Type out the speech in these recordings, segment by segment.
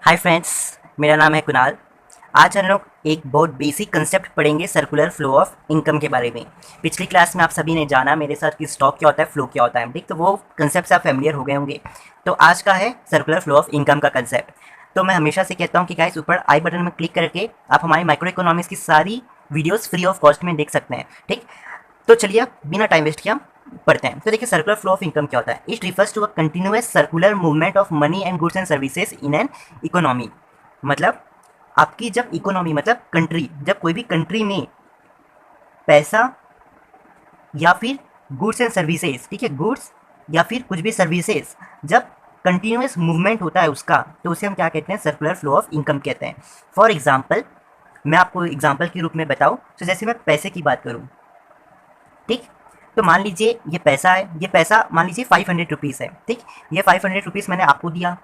Hi friends, मेरा नाम है कुणाल। आज हम लोग एक बहुत बेसिक कंसेप्ट पढ़ेंगे सर्कुलर फ्लो ऑफ इनकम के बारे में। पिछली क्लास में आप सभी ने जाना मेरे साथ कि स्टॉक क्या होता है, फ्लो क्या होता है, ठीक। तो वो कंसेप्ट से आप फेमिलियर हो गए होंगे। तो आज का है सर्कुलर फ्लो ऑफ इनकम का कंसेप्ट। तो मैं हमेशा से कहता हूँ कि गाइस ऊपर आई बटन में क्लिक करके आप हमारी माइक्रो इकोनॉमिक्स की सारी वीडियोस फ्री ऑफ कॉस्ट में देख सकते हैं, ठीक। तो चलिए आप बिना टाइम वेस्ट किए हम पढ़ते हैं। तो देखिए सर्कुलर फ्लो ऑफ इनकम क्या होता है। It refers to a continuous circular movement of money and goods and services in an economy. मतलब आपकी जब इकोनॉमी मतलब कंट्री, जब कोई भी कंट्री में पैसा या फिर गुड्स एंड सर्विसेज, ठीक है, गुड्स या फिर कुछ भी सर्विसेज जब कंटिन्यूअस मूवमेंट होता है उसका, तो उसे हम क्या कहते हैं, सर्कुलर फ्लो ऑफ इनकम कहते हैं। फॉर एग्जाम्पल, मैं आपको एग्जाम्पल के रूप में बताऊं तो जैसे मैं पैसे की बात करूं, ठीक। तो मान लीजिए ये पैसा है, ये पैसा मान लीजिए 500 रुपीज़ है, ठीक। ये 500 रुपीज़ मैंने आपको दिया,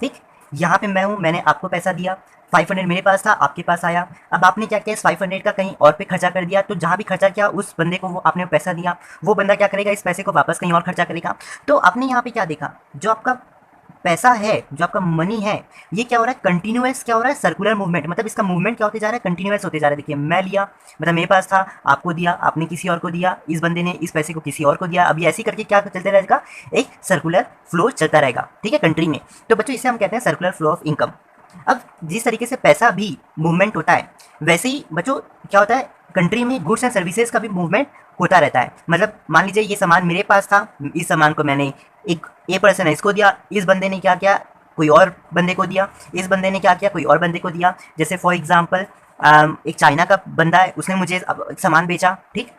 ठीक। यहाँ पे मैं हूँ, मैंने आपको पैसा दिया, 500 मेरे पास था, आपके पास आया। अब आपने क्या किया, इस 500 का कहीं और पे खर्चा कर दिया। तो जहाँ भी खर्चा किया उस बंदे को, वो आपने पैसा दिया, वो बंदा क्या करेगा, इस पैसे को वापस कहीं और खर्चा करेगा। तो आपने यहाँ पे क्या देखा, जो आपका पैसा है, जो आपका मनी है, ये क्या हो रहा है, कंटिन्यूअस क्या हो रहा है, सर्कुलर मूवमेंट। मतलब इसका मूवमेंट क्या होते जा रहा है, कंटिन्यूअस होते जा रहा है। देखिए मैं लिया, मतलब मेरे पास था, आपको दिया, आपने किसी और को दिया, इस बंदे ने इस पैसे को किसी और को दिया। अभी ऐसे करके क्या चलते रहेगा, एक सर्कुलर फ्लो चलता रहेगा, ठीक है, कंट्री में। तो बच्चों इसे हम कहते हैं सर्कुलर फ्लो ऑफ इनकम। अब जिस तरीके से पैसा भी मूवमेंट होता है, वैसे ही बच्चों क्या होता है, कंट्री में गुड्स एंड सर्विसेज का भी मूवमेंट होता रहता है। मतलब मान लीजिए ये सामान मेरे पास था, इस सामान को मैंने एक ए पर्सन है इसको दिया, इस बंदे ने क्या किया, कोई और बंदे को दिया, इस बंदे ने क्या किया, कोई और बंदे को दिया। जैसे फॉर एग्जांपल एक चाइना का बंदा है, उसने मुझे सामान बेचा, ठीक।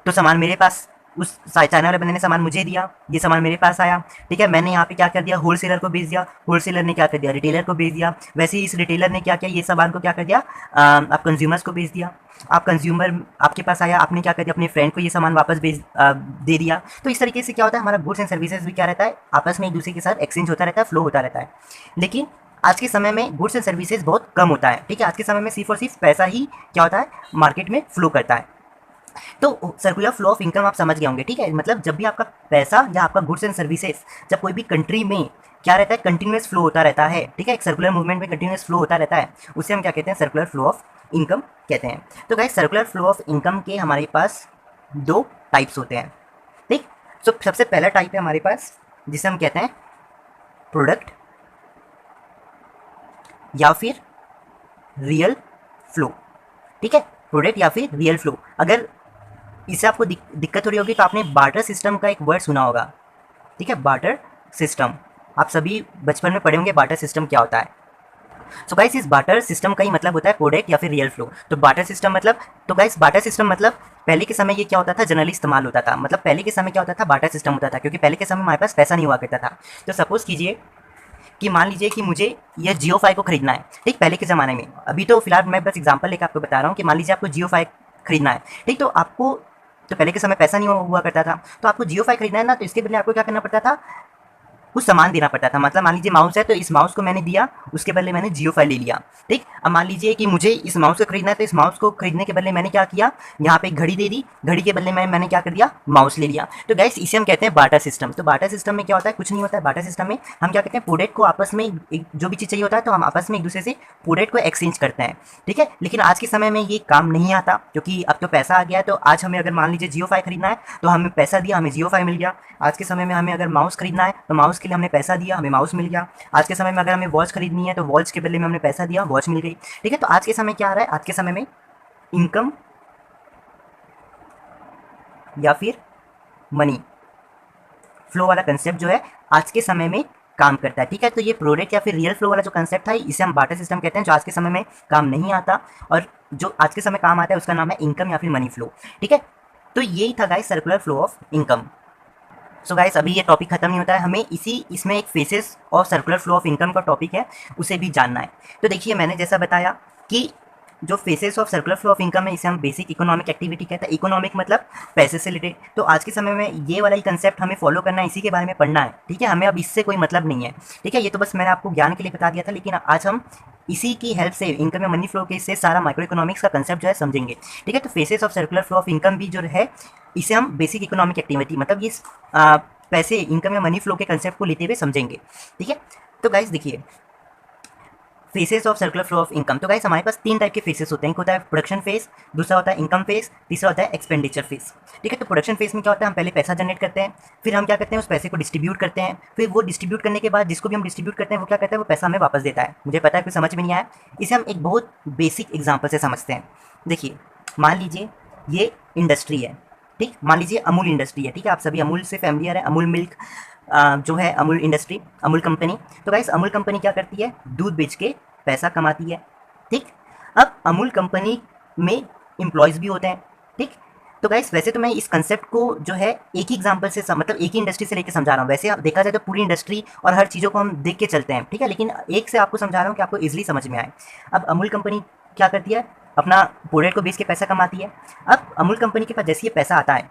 तो सामान मेरे पास, उस चाइना वाले बंदे ने सामान मुझे दिया, ये सामान मेरे पास आया, ठीक है। मैंने यहाँ पे क्या कर दिया, होलसेलर को बेच दिया, होलसेलर ने क्या कर दिया, रिटेलर को बेच दिया। वैसे ही इस रिटेलर ने क्या किया, ये सामान को क्या कर दिया, आप कंज्यूमर्स को बेच दिया। आप कंज्यूमर आपके पास आया, आपने क्या कर दिया, अपने फ्रेंड को ये सामान वापस दे दिया। तो इस तरीके से क्या होता है, हमारा गुड्स एंड सर्विसेज भी क्या रहता है, आपस में एक दूसरे के साथ एक्सचेंज होता रहता है, फ्लो होता रहता है। लेकिन आज के समय में गुड्स एंड सर्विसेज बहुत कम होता है, ठीक है। आज के समय में सिर्फ और सिर्फ पैसा ही क्या होता है, मार्केट में फ्लो करता है। तो सर्कुलर फ्लो ऑफ इनकम आप समझ गए होंगे, ठीक है। मतलब जब भी आपका पैसा या आपका गुड्स एंड सर्विसेज जब कोई भी कंट्री में क्या रहता है, कंटिन्यूअस फ्लो होता रहता है, ठीक है, एक सर्कुलर मूवमेंट में कंटिन्यूअस फ्लो होता रहता है, उसे हम क्या कहते हैं, सर्कुलर फ्लो ऑफ इनकम कहते हैं। तो guys circular flow of income के हमारे पास दो टाइप्स होते हैं, ठीक। तो सबसे पहला टाइप है हमारे पास जिसे हम कहते हैं प्रोडक्ट या फिर रियल फ्लो, ठीक है, प्रोडक्ट या फिर रियल फ्लो। अगर इससे आपको दिक्कत हो रही होगी तो आपने बार्टर सिस्टम का एक वर्ड सुना होगा, ठीक है, बार्टर सिस्टम। आप सभी बचपन में पढ़े होंगे बार्टर सिस्टम क्या होता है। सो गाइस इस बार्टर सिस्टम का ही मतलब होता है प्रोडक्ट या फिर रियल फ्लो। तो बार्टर सिस्टम मतलब, तो गाइस बार्टर सिस्टम मतलब पहले के समय ये क्या होता था, जनरली इस्तेमाल होता था। मतलब पहले के समय क्या होता था, बार्टर सिस्टम होता था, क्योंकि पहले के समय हमारे पास पैसा नहीं हुआ करता था। तो सपोज कीजिए कि मान लीजिए कि मुझे ये जियो फाई को खरीदना है, ठीक, पहले के ज़माने में। अभी तो फिलहाल मैं बस एग्जांपल लेकर आपको बता रहा हूँ कि मान लीजिए आपको जियो फाई खरीदना है, ठीक। तो आपको, तो पहले के समय पैसा नहीं हुआ करता था, तो आपको जियो फाई खरीदना है ना, तो इसके बदले आपको क्या करना पड़ता था, कुछ सामान देना पड़ता था। मतलब मान लीजिए माउस है, तो इस माउस को मैंने दिया, उसके बदले मैंने जियो फाइल ले लिया, ठीक। अब मान लीजिए कि मुझे इस माउस को खरीदना है, तो इस माउस को खरीदने के बदले मैंने क्या किया, यहाँ पे एक घड़ी दे दी, घड़ी के बदले मैंने क्या कर दिया, माउस ले लिया। तो गाइस इसे हम कहते हैं बार्टर सिस्टम। तो बार्टर सिस्टम में क्या होता है, कुछ नहीं होता है। बार्टर सिस्टम में हम क्या कहते हैं, प्रोडक्ट को आपस में जो भी चीज़ चाहिए होता है, तो हम आपस में एक दूसरे से प्रोडक्ट को एक्सचेंज करते हैं, ठीक है। लेकिन आज के समय में ये काम नहीं आता, क्योंकि अब तो पैसा आ गया है। तो आज हमें अगर मान लीजिए जियो फाई खरीदना है, तो हमें पैसा दिया, हमें जियो फाई मिल गया। आज के समय में हमें अगर माउस खरीदना है, तो माउस के लिए हमने पैसा दिया, हमें माउस मिल गया। आज के समय में अगर हमें वॉच खरीदनी है, तो वॉच के बदले में हमने पैसा दिया, वॉच मिल गई, ठीक है। तो आज के समय क्या आ रहा है, आज के समय में इनकम या फिर मनी फ्लो वाला कंसेप्ट जो है आज के समय में काम करता है, ठीक है। तो ये प्रोडक्ट या फिर रियल फ्लो वाला जो कंसेप्ट था, इसे हम बार्टर सिस्टम कहते हैं, जो आज के समय में काम नहीं आता। और जो आज के समय काम आता है उसका नाम है इनकम या फिर मनी फ्लो, ठीक है। तो यही था guys circular flow of income. So guys अभी ये टॉपिक खत्म नहीं होता है, हमें इसमें एक फेसेस और सर्कुलर फ्लो ऑफ इनकम का टॉपिक है, उसे भी जानना है। तो देखिए मैंने जैसा बताया कि जो faces of circular flow of income है, इसे हम बेसिक इकोनॉमिक एक्टिविटी कहते हैं। इकोनॉमिक मतलब पैसे से रिलेटेड। तो आज के समय में ये वाला ही कंसेप्ट हमें फॉलो करना है, इसी के बारे में पढ़ना है, ठीक है। हमें अब इससे कोई मतलब नहीं है, ठीक है। ये तो बस मैंने आपको ज्ञान के लिए बता दिया था, लेकिन आज हम इसी की हेल्प से, इनकम या मनी फ्लो के से सारा माइक्रो इकोनॉमिक्स का कंसेप्ट जो है समझेंगे, ठीक है। तो faces of circular flow of income भी जो है, इसे हम बेसिक इकोनॉमिक एक्टिविटी मतलब ये पैसे, इनकम या मनी फ्लो के कंसेप्ट को लेते हुए समझेंगे, ठीक है। तो गाइस देखिए faces of circular flow of income. तो गाइस हमारे पास 3 टाइप के फेसेस होते हैं। एक होता है प्रोडक्शन फेस, दूसरा होता है इनकम फेस, तीसरा होता है एक्सपेंडिचर फेस। ठीक है, तो प्रोडक्शन फेस में क्या होता है, हम पहले पैसा जनरेट करते हैं, फिर हम क्या करते हैं उस पैसे को डिस्ट्रीब्यूट करते हैं, फिर वो डिस्ट्रीब्यूट करने के बाद जिसको भी हम डिस्ट्रीब्यूट करते हैं वो क्या करता है, वो पैसा हमें वापस देता है। मुझे पता है कुछ समझ में नहीं आया, इसे हम एक बहुत बेसिक एग्जाम्पल से समझते हैं। देखिए, मान लीजिए ये इंडस्ट्री है, ठीक, मान लीजिए अमूल इंडस्ट्री है, ठीक है, आप सभी अमूल से फैमिलियर है, अमूल मिल्क जो है अमूल इंडस्ट्री, अमूल कंपनी। तो गाइस अमूल कंपनी क्या करती है, दूध बेच के पैसा कमाती है, ठीक। अब अमूल कंपनी में एम्प्लॉयज़ भी होते हैं, ठीक। तो गाइस वैसे तो मैं इस कंसेप्ट को जो है एक ही एग्जांपल से मतलब एक ही इंडस्ट्री से लेके समझा रहा हूँ। वैसे आप देखा जाए तो पूरी इंडस्ट्री और हर चीज़ों को हम देख के चलते हैं, ठीक है, लेकिन एक से आपको समझा रहा हूँ कि आपको ईजिली समझ में आए। अब अमूल कंपनी क्या करती है, अपना प्रोडक्ट को बेच के पैसा कमाती है। अब अमूल कंपनी के पास जैसे ये पैसा आता है,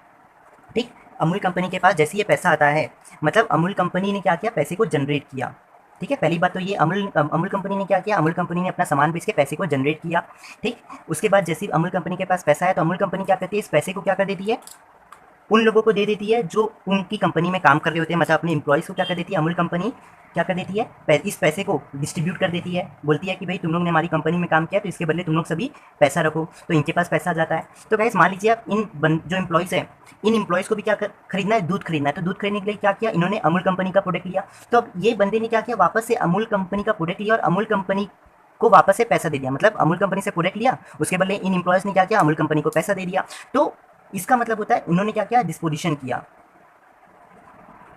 ठीक, अमूल कंपनी के पास जैसे ये पैसा आता है, मतलब अमूल कंपनी ने क्या किया, पैसे को जनरेट किया, ठीक है। पहली बात तो ये अमूल कंपनी ने क्या किया, अमूल कंपनी ने अपना सामान बेच के पैसे को जनरेट किया, ठीक। उसके बाद जैसे अमूल कंपनी के पास पैसा है तो अमूल कंपनी क्या करती है, इस पैसे को क्या कर देती है, उन लोगों को दे देती है जो उनकी कंपनी में काम कर रहे होते हैं, मतलब अपने एम्प्लॉयज़ को क्या कर देती है, अमूल कंपनी क्या कर देती है, इस पैसे को डिस्ट्रीब्यूट कर देती है। बोलती है कि भाई तुम लोग ने हमारी कंपनी में काम किया तो इसके बदले तुम लोग सभी पैसा रखो, तो इनके पास पैसा आ जाता है। तो गाइस मान लीजिए आप जो एम्प्लॉयज़ हैं, इन एम्प्लॉयज़ को भी क्या खरीदना है, दूध खरीदना है। तो दूध खरीदने के लिए क्या किया, इन्होंने अमूल कंपनी का प्रोडक्ट लिया। तो अब ये बंदे ने क्या किया, वापस से अमूल कंपनी का प्रोडक्ट लिया और अमूल कंपनी को वापस से पैसा दे दिया। मतलब अमूल कंपनी से प्रोडक्ट लिया, उसके बदले इन एम्प्लॉयज़ ने क्या किया, अमूल कंपनी को पैसा दे दिया। तो इसका मतलब होता है उन्होंने क्या किया, डिस्पोजिशन किया,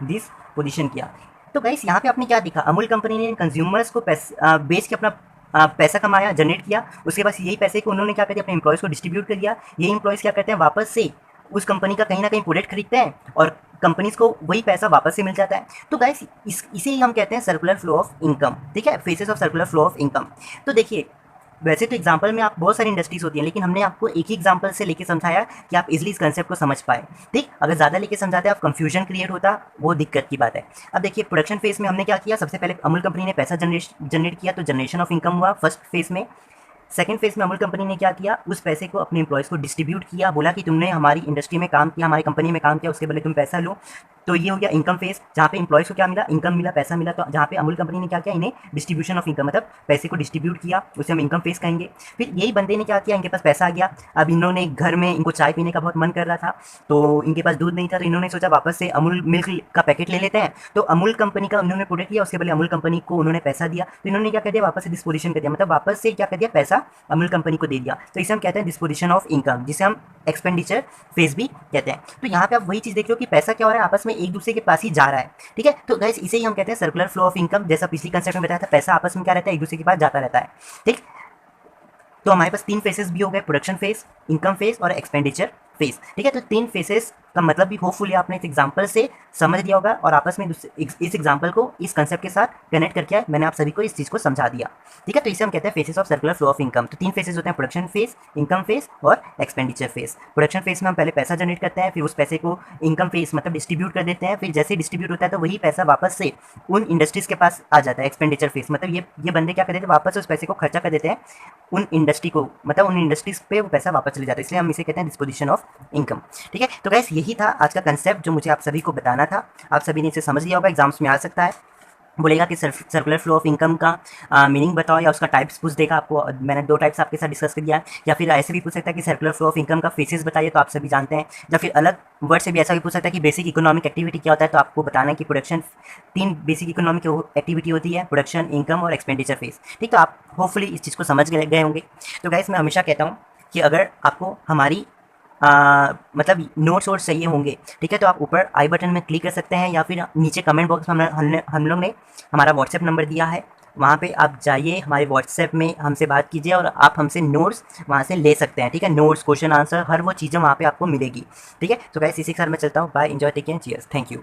डिस्पोजिशन किया। तो गाइस यहाँ पे आपने क्या देखा, अमूल कंपनी ने कंज्यूमर्स को बेच के अपना पैसा कमाया, जनरेट किया। उसके बाद यही पैसे को उन्होंने क्या कर दिया, अपने एम्प्लॉयज़ को डिस्ट्रीब्यूट कर दिया। ये एम्प्लॉयज़ क्या करते हैं, वापस से उस कंपनी का कहीं ना कहीं प्रोडक्ट खरीदते हैं और कंपनीज को वही पैसा वापस से मिल जाता है। तो गाइस इसे ही हम कहते हैं सर्कुलर फ्लो ऑफ इनकम, ठीक है, faces of circular flow of income. तो देखिए, वैसे तो एग्जाम्पल में आप बहुत सारी इंडस्ट्रीज होती हैं, लेकिन हमने आपको एक ही एग्जाम्पल से लेके समझाया कि आप इजीली इस कंसेप्ट को समझ पाए, ठीक। अगर ज़्यादा लेके समझाते आप कंफ्यूजन क्रिएट होता, वो दिक्कत की बात है। अब देखिए प्रोडक्शन फेज में हमने क्या किया, सबसे पहले अमूल कंपनी ने पैसा जनरेट किया, तो जनरेशन ऑफ इनकम हुआ फर्स्ट फेज में। सेकंड फेज में अमूल कंपनी ने क्या किया, उस पैसे को अपने एम्प्लॉयज़ को डिस्ट्रीब्यूट किया, बोला कि तुमने हमारी इंडस्ट्री में काम किया, हमारी कंपनी में काम किया, उसके बदले तुम पैसा लो। तो ये हो गया इनकम फेज, जहाँ पे एम्प्लॉयज़ को क्या मिला, इनकम मिला, पैसा मिला। तो जहाँ पे अमूल कंपनी ने क्या किया, इन्हें डिस्ट्रीब्यूशन ऑफ इनकम, मतलब पैसे को डिस्ट्रीब्यूट किया, उसे हम इनकम फेज कहेंगे। फिर यही बंदे ने क्या किया, इनके पास पैसा आ गया, अब इन्होंने घर में, इनको चाय पीने का बहुत मन कर रहा था, तो इनके पास दूध नहीं था, तो इन्होंने सोचा वापस से अमूल मिल्क का पैकेट ले लेते हैं। तो अमूल कंपनी का उन्होंने प्रोडक्ट किया, उसके बदले अमूल कंपनी को उन्होंने पैसा दिया, तो इन्होंने क्या कर दिया, वापस से डिस्पोजिशन कर दिया, मतलब वापस से क्या कर दिया, पैसा अमूल कंपनी को दे दिया। तो इसे हम कहते हैं डिस्पोजिशन ऑफ इनकम, जिसे हम एक्सपेंडिचर फेज भी कहते हैं। तो यहाँ पे आप वही चीज़ देख लो कि पैसा क्या हो रहा है, आपस में एक दूसरे के पास ही जा रहा है, ठीक है। तो गाइस इसे ही हम कहते हैं सर्कुलर फ्लो ऑफ इनकम। जैसा पिछली कंसेप्ट में बताया था, पैसा आपस में क्या रहता है, एक दूसरे के पास जाता रहता है, ठीक। तो हमारे पास 3 फेसेस भी हो गए, प्रोडक्शन फेज, इनकम फेज और एक्सपेंडिचर फेज, ठीक है। तो 3 फेसेस का मतलब भी होपफुली आपने इस एग्जांपल से समझ लिया होगा और आपस में इस एग्जांपल को इस कंसेप्ट के साथ कनेक्ट करके मैंने आप सभी को इस चीज़ को समझा दिया, ठीक है। तो इसे हम कहते हैं faces of circular flow of income. तो 3 फेसेस होते हैं, प्रोडक्शन फेज, इनकम फेज और एक्सपेंडिचर फेज। प्रोडक्शन फेज में हम पहले पैसा जनरेट करते हैं, फिर उस पैसे को इनकम फेज मतलब डिस्ट्रीब्यूट कर देते हैं, फिर जैसे डिस्ट्रीब्यूट होता है तो वही पैसा वापस से उन इंडस्ट्रीज़ के पास आ जाता है। एक्सपेंडिचर फेज मतलब ये बंदे क्या कर देते हैं, वापस उस पैसे को खर्चा कर देते हैं उन इंडस्ट्री को, मतलब उन इंडस्ट्रीज़ पे वो पैसा वापस चले जाता है, इसलिए हम इसे कहते हैं डिस्पोजिशन ऑफ इनकम, ठीक है। तो गाइस यही था आज का कंसेप्ट जो मुझे आप सभी को बताना था। आप सभी ने इसे समझ लिया होगा, एग्जाम्स में आ सकता है, बोलेगा कि सर्कुलर फ्लो ऑफ इनकम का मीनिंग बताओ, या उसका टाइप्स पूछ देगा आपको। मैंने 2 टाइप्स आपके साथ डिस्कस कर दिया, या फिर ऐसे भी पूछ सकता है कि सर्कुलर फ्लो ऑफ इनकम का फेसेस बताइए, तो आप सभी जानते हैं। या फिर अलग वर्ड से भी ऐसा भी पूछ सकता है कि बेसिक इकोनॉमिक एक्टिविटी क्या होता है, तो आपको बताना है कि प्रोडक्शन 3 बेसिक इकोनॉमिक एक्टिविटी होती है, प्रोडक्शन, इनकम और एक्सपेंडिचर फेज, ठीक। तो आप होपफुली इस चीज़ को समझ गए होंगे। तो गाइस मैं हमेशा कहता हूँ कि अगर आपको हमारी मतलब नोट्स और चाहिए होंगे, ठीक है, तो आप ऊपर आई बटन में क्लिक कर सकते हैं, या फिर नीचे कमेंट बॉक्स में हम लोग ने हमारा व्हाट्सएप नंबर दिया है, वहाँ पे आप जाइए, हमारे व्हाट्सएप में हमसे बात कीजिए और आप हमसे नोट्स वहाँ से ले सकते हैं, ठीक है। नोट्स, क्वेश्चन आंसर, हर वो चीज़ें वहाँ पे आपको मिलेगी, ठीक है। तो गाइस इसी के साथ मैं चलता हूँ, bye, enjoy, take care, cheers, thank you.